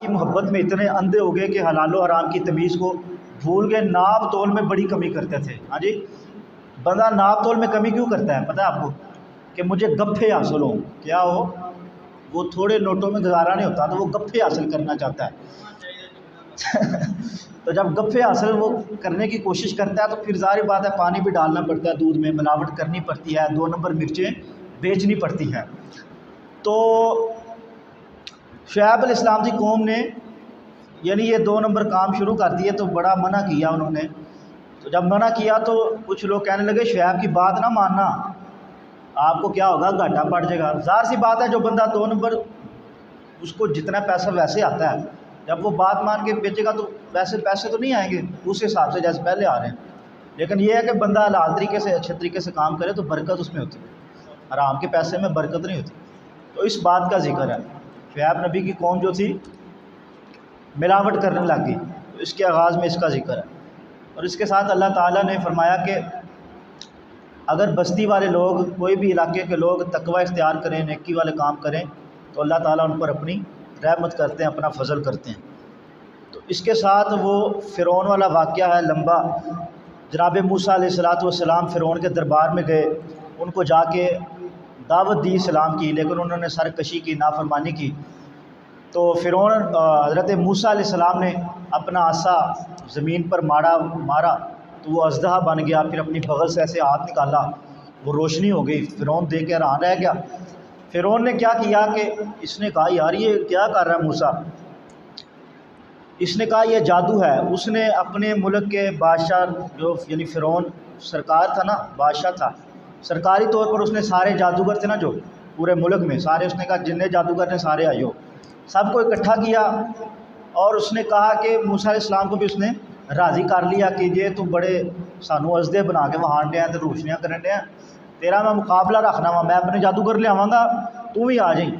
کی محبت میں اتنے اندھے ہو گئے کہ حلال و حرام کی تمیز کو بھول گئے، ناپ تول میں بڑی کمی کرتے تھے۔ ہاں جی، بندہ ناپ تول میں کمی کیوں کرتا ہے پتہ ہے آپ کو؟ کہ مجھے گپھے حاصل ہوں، کیا ہو؟ وہ تھوڑے نوٹوں میں گزارا نہیں ہوتا تو وہ گپھے حاصل کرنا چاہتا ہے تو جب گپھے حاصل وہ کرنے کی کوشش کرتا ہے تو پھر ظاہر بات ہے پانی بھی ڈالنا پڑتا ہے، دودھ میں ملاوٹ کرنی پڑتی ہے، 2 نمبر مرچیں بیچنی پڑتی ہیں۔ تو شعیب علیہ السلام کی قوم نے یعنی یہ 2 نمبر کام شروع کر دیے تو بڑا منع کیا انہوں نے۔ تو جب منع کیا تو کچھ لوگ کہنے لگے شعیب کی بات نہ ماننا، آپ کو کیا ہوگا، گھاٹا پڑ جائے گا۔ ظاہر سی بات ہے جو بندہ 2 نمبر اس کو جتنا پیسہ ویسے آتا ہے، جب وہ بات مان کے بیچے گا تو ویسے پیسے تو نہیں آئیں گے اس حساب سے جیسے پہلے آ رہے ہیں۔ لیکن یہ ہے کہ بندہ حلال طریقے سے اچھے طریقے سے کام کرے تو برکت اس میں ہوتی ہے، حرام کے پیسے میں برکت نہیں ہوتی۔ تو اس بات کا ذکر ہے، شعیب نبی کی قوم جو تھی ملاوٹ کرنے لگ گئی، تو اس کے آغاز میں اس کا ذکر ہے۔ اور اس کے ساتھ اللہ تعالیٰ نے فرمایا کہ اگر بستی والے لوگ، کوئی بھی علاقے کے لوگ تقوی اختیار کریں، نیکی والے کام کریں تو اللہ تعالیٰ ان پر اپنی رحمت کرتے ہیں، اپنا فضل کرتے ہیں۔ تو اس کے ساتھ وہ فرعون والا واقعہ ہے لمبا۔ جناب موسیٰ علیہ السلام فرعون کے دربار میں گئے، ان کو جا کے دعوت دی اسلام کی، لیکن انہوں نے سرکشی کی، نافرمانی کی۔ تو فرعون حضرت موسیٰ علیہ السلام نے اپنا عصا زمین پر مارا تو وہ اژدہا بن گیا، پھر اپنی بغل سے ایسے ہاتھ نکالا، وہ روشنی ہو گئی۔ فرعون دیکھ کے حیران رہ گیا۔ فرعون نے کیا کیا کہ اس نے کہا یار یہ کیا کر رہا ہے موسیٰ، اس نے کہا یہ جادو ہے۔ اس نے اپنے ملک کے بادشاہ جو یعنی فرعون سرکار تھا نا، بادشاہ تھا، سرکاری طور پر اس نے سارے جادوگر تھے نا جو پورے ملک میں سارے، اس نے کہا جتنے جادوگر نے سارے آئیو، سب کو اکٹھا کیا اور اس نے کہا کہ موسیٰ علیہ السلام کو بھی اس نے راضی کر لیا کہ یہ تو بڑے سانو ازدے بنا کے وہاں ڈے ہیں تو روشنیاں کرنے ڈے ہیں، تیرا میں مقابلہ رکھنا وا، میں اپنے جادوگر لے آواں گا، تو بھی آ جائیں۔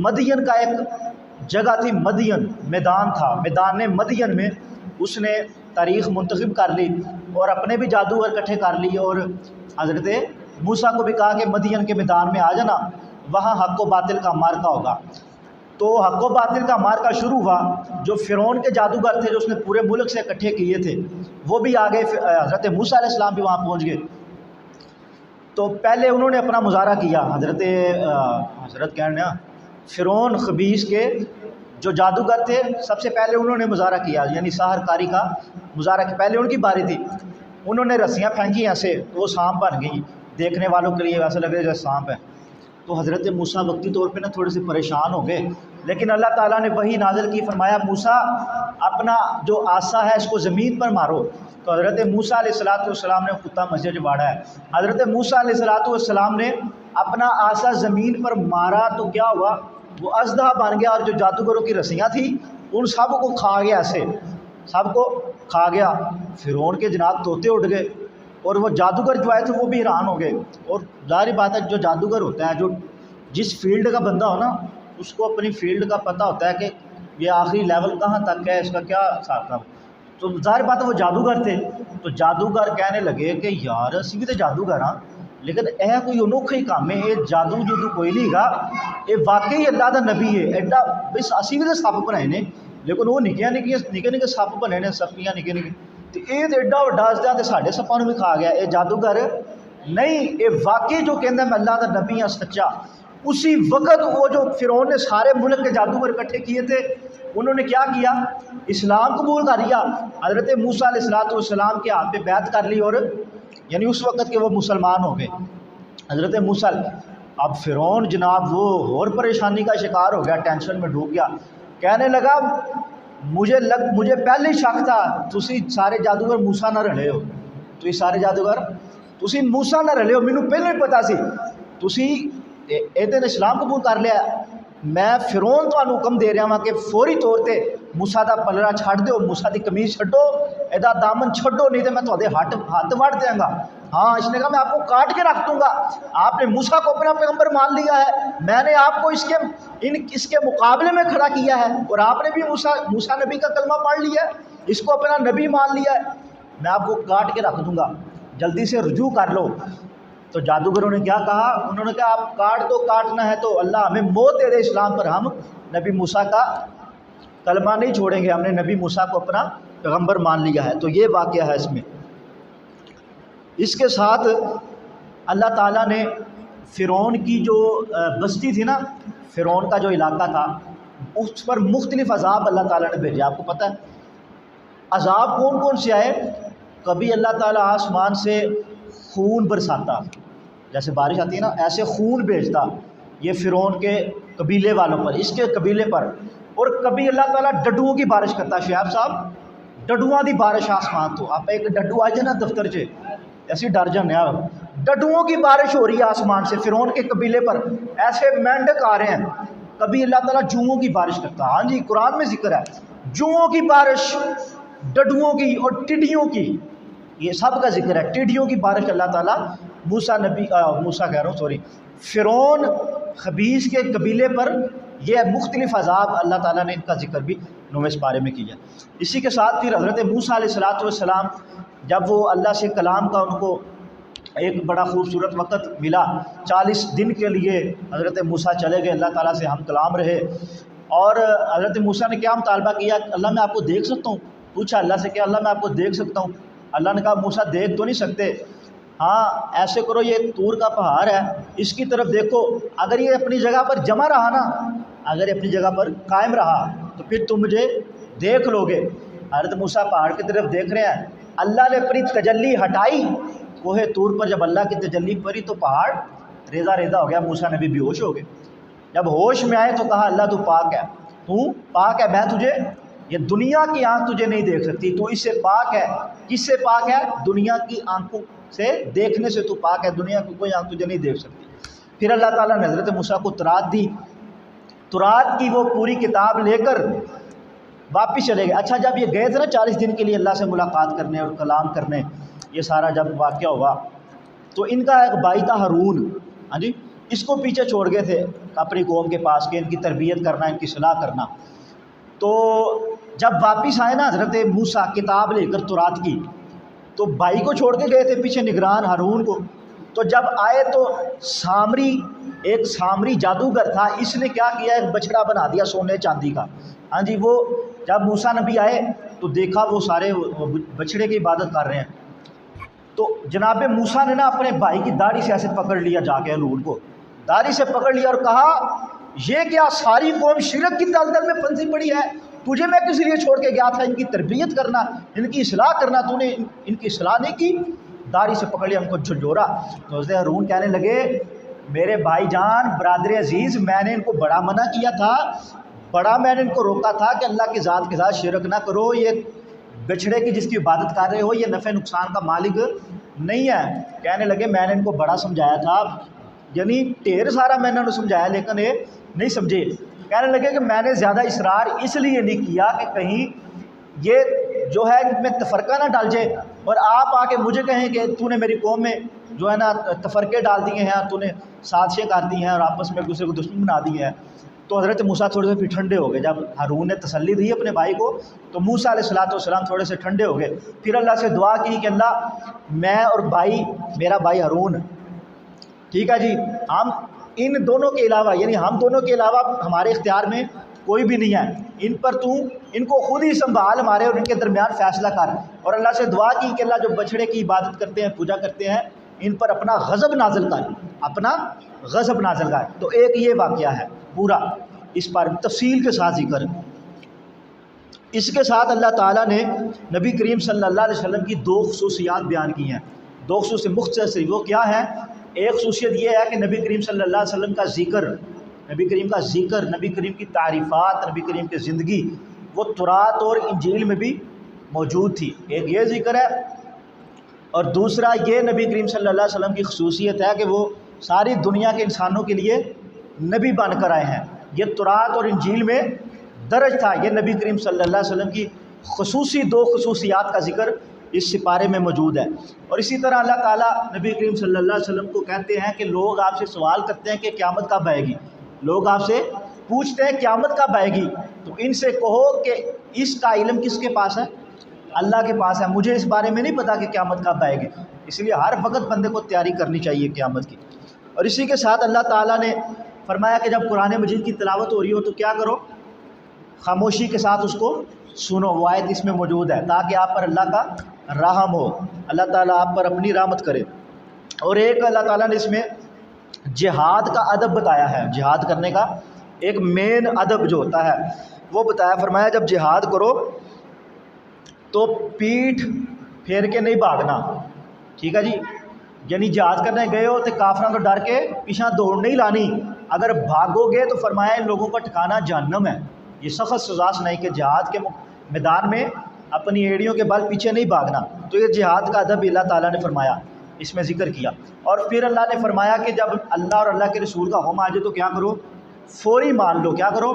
مدین کا ایک جگہ تھی، مدین میدان تھا، میدان مدین میں اس نے تاریخ منتخب کر لی اور اپنے بھی جادوگر اکٹھے کر لی، اور حضرت موسیٰ کو بھی کہا کہ مدین کے میدان میں آ جانا، وہاں حق و باطل کا مارکا ہوگا۔ تو حق و باطل کا مارکا شروع ہوا۔ جو فرعون کے جادوگر تھے جو اس نے پورے ملک سے اکٹھے کیے تھے وہ بھی آگے، حضرت موسیٰ علیہ السلام بھی وہاں پہنچ گئے۔ تو پہلے انہوں نے اپنا مظاہرہ کیا، حضرت کہنے فرعون خبیث کے جو جادوگر تھے سب سے پہلے انہوں نے مظاہرہ کیا، یعنی ساحر کاری کا مظاہرہ کیا، پہلے ان کی باری تھی۔ انہوں نے رسیاں پھینکی ایسے تو وہ سانپ بن گئی، دیکھنے والوں کے لیے ویسے لگ رہا جیسے سانپ ہے۔ تو حضرت موسیٰ وقتی طور پہ نا تھوڑے سے پریشان ہو گئے، لیکن اللہ تعالیٰ نے وہی نازل کی، فرمایا موسیٰ اپنا جو عصا ہے اس کو زمین پر مارو۔ تو حضرت موسیٰ علیہ السلام نے کتا مسجد جباڑا ہے، حضرت موسیٰ علیہ السلام نے اپنا عصا زمین پر مارا تو کیا ہوا، وہ اژدہا بن گیا، اور جو جادوگروں کی رسیاں تھیں ان سب کو کھا گیا، ایسے سب کو کھا گیا۔ فرعون کے جناب طوطے اٹھ گئے اور وہ جادوگر جو آئے تھے وہ بھی حیران ہو گئے۔ اور ظاہر بات ہے جو جادوگر ہوتا ہے، جو جس فیلڈ کا بندہ ہو نا اس کو اپنی فیلڈ کا پتہ ہوتا ہے کہ یہ آخری لیول کہاں تک ہے، اس کا کیا حساب تھا۔ تو ظاہر بات ہے وہ جادوگر تھے، تو جادوگر کہنے لگے کہ یار اسی بھی تو جادوگر ہاں، لیکن اے کوئی انوکھا ہی کام ہے، یہ جادو جدو کوئی نہیں گا، یہ واقعی اللہ دا نبی ہے۔ ایڈا بس اسی بھی تو سپ بنائے نے، لیکن وہ نکے نکے سپ بنے نے، سپیاں نکے نکے، تو یہ تو ایڈا وڈا ازدہا تے ساڈے سپاں نوں بھی کھا گیا، یہ جادوگر نہیں، یہ واقعی جو کہندا میں اللہ دا نبی ہاں سچا۔ اسی وقت وہ جو فرعون نے سارے ملک کے جادوگر اکٹھے کیے تھے انہوں نے کیا کیا، اسلام قبول کر لیا، حضرت موسیٰ علیہ السلام کے ہاتھ پہ بیعت کر لی، اور یعنی اس وقت کے وہ مسلمان ہو گئے حضرت موسیٰ۔ اب فرعون جناب وہ اور پریشانی کا شکار ہو گیا، ٹینشن میں ڈوب گیا، کہنے لگا مجھے پہلے ہی شک تھا تسی سارے جادوگر موسیٰ نہ رلے ہو، تو یہ سارے جادوگر تسی موسیٰ نہ رلے ہو، مینوں پہلے ہی پتا سی تسی ایدن اسلام قبول کر لیا۔ میں فرعون تو حکم دے رہا ہوں کہ فوری طور پہ موسیٰ دا پلڑا چھڈ دیو، موسیٰ دی قمیض چھڈو، ایدا دامن چھڈو، نہیں تو میں تہاڈے ہاتھ وڑ دیاں گا۔ ہاں اس نے کہا میں آپ کو کاٹ کے رکھ دوں گا، آپ نے موسیٰ کو اپنا پیغمبر مان لیا ہے، میں نے آپ کو اس کے مقابلے میں کھڑا کیا ہے، اور آپ نے بھی موسیٰ نبی کا کلمہ پڑھ لیا ہے، اس کو اپنا نبی مان لیا ہے، میں آپ کو کاٹ کے رکھ دوں گا، جلدی سے رجوع کر لو۔ تو جادوگروں نے کیا کہا، انہوں نے کہا آپ کاٹ دو، کاٹنا ہے تو اللہ ہمیں موت دے دے اسلام پر، ہم نبی موسیٰ کا کلمہ نہیں چھوڑیں گے، ہم نے نبی موسیٰ کو اپنا پیغمبر مان لیا ہے۔ تو یہ واقعہ ہے اس میں۔ اس کے ساتھ اللہ تعالیٰ نے فرعون کی جو بستی تھی نا، فرعون کا جو علاقہ تھا، اس پر مختلف عذاب اللہ تعالیٰ نے بھیجے۔ آپ کو پتہ ہے عذاب کون کون سے آئے؟ کبھی اللہ تعالیٰ آسمان سے خون برساتا، جیسے بارش آتی ہے نا، ایسے خون بھیجتا یہ فرعون کے قبیلے والوں پر، اس کے قبیلے پر۔ اور کبھی اللہ تعالیٰ ڈڈوؤں کی بارش کرتا۔ شہاب صاحب ڈڈوؤں کی بارش آسمان تو آپ ایک ڈڈو آ جائے نا دفتر سے ایسی ڈر جانے آپ، ڈڈوؤں کی بارش ہو رہی ہے آسمان سے فرعون کے قبیلے پر، ایسے مینڈک آ رہے ہیں۔ کبھی اللہ تعالیٰ جوؤں کی بارش کرتا، ہاں جی قرآن میں ذکر ہے جوؤں کی بارش، ڈڈوؤں کی اور ٹڈیوں کی، یہ سب کا ذکر ہے۔ ٹڈیوں کی بارش اللہ تعالیٰ موسیٰ کہہ رہا ہوں سوری فرعون خبیث کے قبیلے پر، یہ مختلف عذاب اللہ تعالیٰ نے ان کا ذکر بھی 9ویں پارے میں کیا۔ اسی کے ساتھ پھر حضرت موسیٰ علیہ السلام جب وہ اللہ سے کلام کا ان کو ایک بڑا خوبصورت وقت ملا، 40 دن کے لیے حضرت موسیٰ چلے گئے، اللہ تعالیٰ سے ہم کلام رہے۔ اور حضرت موسیٰ نے کیا مطالبہ کیا؟ اللہ میں آپ کو دیکھ سکتا ہوں؟ پوچھا اللہ سے کہ اللہ میں آپ کو دیکھ سکتا ہوں؟ اللہ نے کہا موسیٰ دیکھ تو نہیں سکتے، ہاں ایسے کرو یہ طور کا پہاڑ ہے اس کی طرف دیکھو، اگر یہ اپنی جگہ پر جمع رہا نا، اگر اپنی جگہ پر قائم رہا تو پھر تم مجھے دیکھ لو گے۔ حضرت موسیٰ پہاڑ کی طرف دیکھ رہے ہیں، اللہ نے اپنی تجلی ہٹائی کوہ طور پر، جب اللہ کی تجلی پڑی تو پہاڑ ریزہ ریزہ ہو گیا، موسیٰ نبی بے ہوش ہو گئے۔ جب ہوش میں آئے تو کہا اللہ تو پاک ہے، تو پاک ہے، میں تجھے یہ دنیا کی آنکھ تجھے نہیں دیکھ سکتی، تو اس سے پاک ہے۔ کس سے پاک ہے؟ دنیا کی آنکھوں سے دیکھنے سے تو پاک ہے، دنیا کی کوئی آنکھ تجھے نہیں دیکھ سکتی۔ پھر اللہ تعالیٰ نے حضرت موسیٰ کو تورات دی، تورات کی وہ پوری کتاب لے کر واپس چلے گئے۔ اچھا جب یہ گئے تھے نا 40 دن کے لیے اللہ سے ملاقات کرنے اور کلام کرنے، یہ سارا جب واقعہ ہوا تو ان کا ایک بھائی تھا ہارون، ہاں جی، اس کو پیچھے چھوڑ گئے تھے اپنی قوم کے پاس کہ ان کی تربیت کرنا، ان کی صلاح کرنا۔ تو جب واپس آئے نا حضرت موسیٰ کتاب لے کر تورات کی، تو بھائی کو چھوڑ کے گئے تھے پیچھے نگران ہارون کو، تو جب آئے تو ایک سامری جادوگر تھا، اس نے کیا کیا؟ ایک بچڑا بنا دیا سونے چاندی کا، ہاں جی۔ وہ جب موسیٰ نبی آئے تو دیکھا وہ سارے بچڑے کی عبادت کر رہے ہیں، تو جناب موسیٰ نے نا اپنے بھائی کی داڑھی سے ایسے پکڑ لیا، جا کے ہارون کو داڑھی سے پکڑ لیا اور کہا یہ کیا ساری قوم شرک کی دلدل میں پھنسی پڑی ہے، تجھے میں کس لیے چھوڑ کے گیا تھا؟ ان کی تربیت کرنا، ان کی اصلاح کرنا، تو نے ان کی اصلاح نہیں کی؟ داڑھی سے پکڑ لیا، ان کو جھنجھوڑا۔ تو حضرت ہارون کہنے لگے میرے بھائی جان، برادر عزیز، میں نے ان کو بڑا منع کیا تھا، بڑا میں نے ان کو روکا تھا کہ اللہ کی ذات کے ساتھ شرک نہ کرو، یہ بچھڑے کی جس کی عبادت کر رہے ہو یہ نفع نقصان کا مالک نہیں ہے۔ کہنے لگے میں نے ان کو بڑا سمجھایا تھا، یعنی ڈھیر سارا میں نے انہیں سمجھایا لیکن یہ نہیں سمجھے۔ کہنے لگے کہ میں نے زیادہ اصرار اس لیے نہیں کیا کہ کہیں یہ جو ہے ان میں تفرقہ نہ ڈال جائے اور آپ آ کے مجھے کہیں کہ تو نے میری قوم میں جو ہے نا تفرقے ڈال دیے ہیں، تو نے سازشیں کر دی ہیں اور آپس میں ایک دوسرے کو دشمن بنا دیے ہیں۔ تو حضرت موسیٰ تھوڑے سے پھر ٹھنڈے ہو گئے، جب ہارون نے تسلی دی اپنے بھائی کو تو موسیٰ علیہ السلام تھوڑے سے ٹھنڈے ہو گئے۔ پھر اللہ سے دعا کی کہ اللہ میں اور میرا بھائی ہارون، ٹھیک ہے جی، ہم ان دونوں کے علاوہ، یعنی ہم دونوں کے علاوہ ہمارے اختیار میں کوئی بھی نہیں ہے، ان پر تو ان کو خود ہی سنبھال ہمارے اور ان کے درمیان فیصلہ کر۔ اور اللہ سے دعا کی کہ اللہ جو بچڑے کی عبادت کرتے ہیں، پوجا کرتے ہیں، ان پر اپنا غضب نازل کر، اپنا غضب نازل کر۔ تو ایک یہ واقعہ ہے پورا، اس پر تفصیل کے ساتھ ذکر۔ اس کے ساتھ اللہ تعالیٰ نے نبی کریم صلی اللہ علیہ وسلم کی 2 خصوصیات بیان کی ہیں، 2 خصوصیت مختصر، وہ کیا ہے؟ ایک خصوصیت یہ ہے کہ نبی کریم صلی اللہ علیہ وسلم کا ذکر، نبی کریم کا ذکر، نبی کریم کی تعریفات، نبی کریم کی زندگی وہ تورات اور انجیل میں بھی موجود تھی۔ ایک یہ ذکر ہے، اور دوسرا یہ نبی کریم صلی اللہ علیہ وسلم کی خصوصیت ہے کہ وہ ساری دنیا کے انسانوں کے لیے نبی بن کر آئے ہیں۔ یہ تورات اور انجیل میں درج تھا، یہ نبی کریم صلی اللہ علیہ وسلم کی خصوصی 2 خصوصیات کا ذکر اس سپارے میں موجود ہے۔ اور اسی طرح اللہ تعالیٰ نبی کریم صلی اللہ علیہ وسلم کو کہتے ہیں کہ لوگ آپ سے سوال کرتے ہیں کہ قیامت کب آئے گی، لوگ آپ سے پوچھتے ہیں قیامت کب آئے گی، تو ان سے کہو کہ اس کا علم کس کے پاس ہے؟ اللہ کے پاس ہے، مجھے اس بارے میں نہیں پتا کہ قیامت کب آئے گی، اس لیے ہر وقت بندے کو تیاری کرنی چاہیے قیامت کی۔ اور اسی کے ساتھ اللہ تعالیٰ نے فرمایا کہ جب قرآن مجید کی تلاوت ہو رہی ہو تو کیا کرو؟ خاموشی کے ساتھ اس کو سنو، وہ آیت اس میں موجود ہے تاکہ آپ پر اللہ کا رحم ہو، اللہ تعالیٰ آپ پر اپنی رحمت کرے۔ اور ایک اللہ تعالیٰ نے اس میں جہاد کا ادب بتایا ہے، جہاد کرنے کا ایک مین ادب جو ہوتا ہے وہ بتایا، فرمایا جب جہاد کرو تو پیٹھ پھیر کے نہیں بھاگنا، ٹھیک ہے جی، یعنی جہاد کرنے گئے ہو تو کافروں کو ڈر کے پیچھے دوڑ نہیں لانی، اگر بھاگو گے تو فرمایا ان لوگوں کا ٹھکانہ جہنم ہے۔ یہ سخت سزا سنائی کہ جہاد کے میدان میں اپنی ایڑیوں کے بل پیچھے نہیں بھاگنا، تو یہ جہاد کا ادب اللہ تعالیٰ نے فرمایا، اس میں ذکر کیا۔ اور پھر اللہ نے فرمایا کہ جب اللہ اور اللہ کے رسول کا حکم آ جائے تو کیا کرو، فوری مان لو، کیا کرو،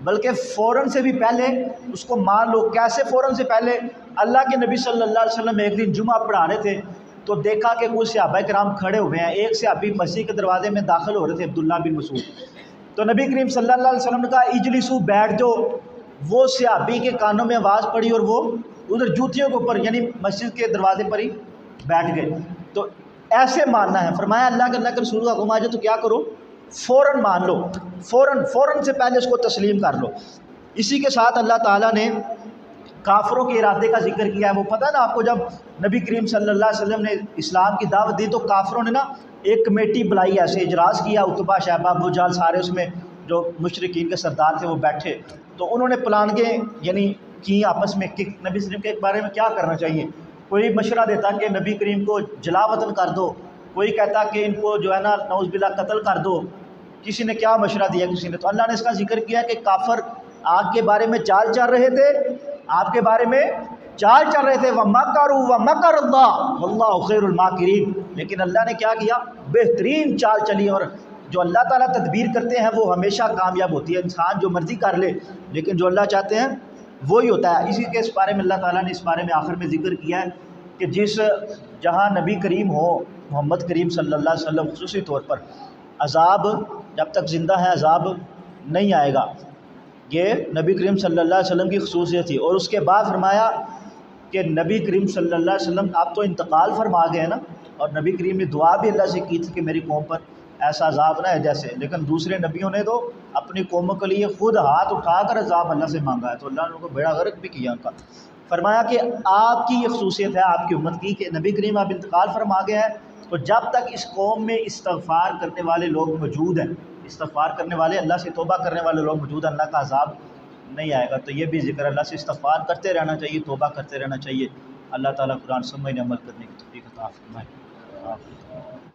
بلکہ فوراً سے بھی پہلے اس کو مان لو۔ کیسے فوراً سے پہلے؟ اللہ کے نبی صلی اللہ علیہ وسلم ایک دن جمعہ پڑھا رہے تھے تو دیکھا کہ کچھ صحابہ کرام کھڑے ہوئے ہیں، ایک صحابی مسجد کے دروازے میں داخل ہو رہے تھے، عبداللہ بن مسعود، تو نبی کریم صلی اللہ علیہ وسلم نے کہا اجلسو، بیٹھ جاؤ۔ وہ صحابی کے کانوں میں آواز پڑی اور وہ ادھر جوتیوں کے اوپر یعنی مسجد کے دروازے پر ہی بیٹھ گئے۔ تو ایسے ماننا ہے، فرمایا اللہ کے رسول کا حکم آ جائے تو کیا کرو، فوراً مان لو، فوراً سے پہلے اس کو تسلیم کر لو۔ اسی کے ساتھ اللہ تعالیٰ نے کافروں کے ارادے کا ذکر کیا ہے۔ وہ پتہ ہے نا آپ کو، جب نبی کریم صلی اللہ علیہ وسلم نے اسلام کی دعوت دی تو کافروں نے نا ایک کمیٹی بلائی، ایسے اجلاس کیا، اتبا شیبہ ابو جہل سارے اس میں جو مشرکین کے سردار تھے وہ بیٹھے، تو انہوں نے پلانگیں یعنی کی آپس میں کہ نبی صلی اللہ علیہ وسلم کے بارے میں کیا کرنا چاہیے۔ کوئی مشورہ دیتا کہ نبی کریم کو جلا وطن کر دو، کوئی کہتا کہ ان کو جو ہے نا نعوذ باللہ قتل کر دو، کسی نے کیا مشورہ دیا کسی نے۔ تو اللہ نے اس کا ذکر کیا کہ کافر آپ کے بارے میں چال چل رہے تھے، آپ کے بارے میں چال چل رہے تھے، وَمَكَرُوا وَمَكَرَ اللَّهُ وَاللَّهُ خَيْرُ الْمَاكِرِينَ، لیکن اللہ نے کیا کیا، بہترین چال چلی۔ اور جو اللہ تعالیٰ تدبیر کرتے ہیں وہ ہمیشہ کامیاب ہوتی ہے، انسان جو مرضی کر لے لیکن جو اللہ چاہتے ہیں وہی ہوتا ہے۔ اسی کے اس بارے میں اللہ تعالیٰ نے اس بارے میں آخر میں ذکر کیا ہے کہ جس جہاں نبی کریم ہو محمد کریم صلی اللہ علیہ وسلم، خصوصی طور پر عذاب جب تک زندہ ہے عذاب نہیں آئے گا، یہ نبی کریم صلی اللہ علیہ وسلم کی خصوصیت تھی۔ اور اس کے بعد فرمایا کہ نبی کریم صلی اللہ علیہ وسلم آپ تو انتقال فرما گئے ہیں نا، اور نبی کریم نے دعا بھی اللہ سے کی تھی کہ میری قوم پر ایسا عذاب نہ ہے جیسے، لیکن دوسرے نبیوں نے تو اپنی قوموں کے لیے خود ہاتھ اٹھا کر عذاب اللہ سے مانگا ہے، تو اللہ نے ان کو بیڑا غرق بھی کیا ان کا۔ فرمایا کہ آپ کی یہ خصوصیت ہے آپ کی امت کی کہ نبی کریم آپ انتقال فرما گئے ہیں، تو جب تک اس قوم میں استغفار کرنے والے لوگ موجود ہیں، استغفار کرنے والے اللہ سے توبہ کرنے والے لوگ موجود ہیں، اللہ کا عذاب نہیں آئے گا۔ تو یہ بھی ذکر، اللہ سے استغفار کرتے رہنا چاہیے، توبہ کرتے رہنا چاہیے۔ اللہ تعالیٰ قرآن سمجھنے عمل کرنے کی توفیق عطا فرمائے۔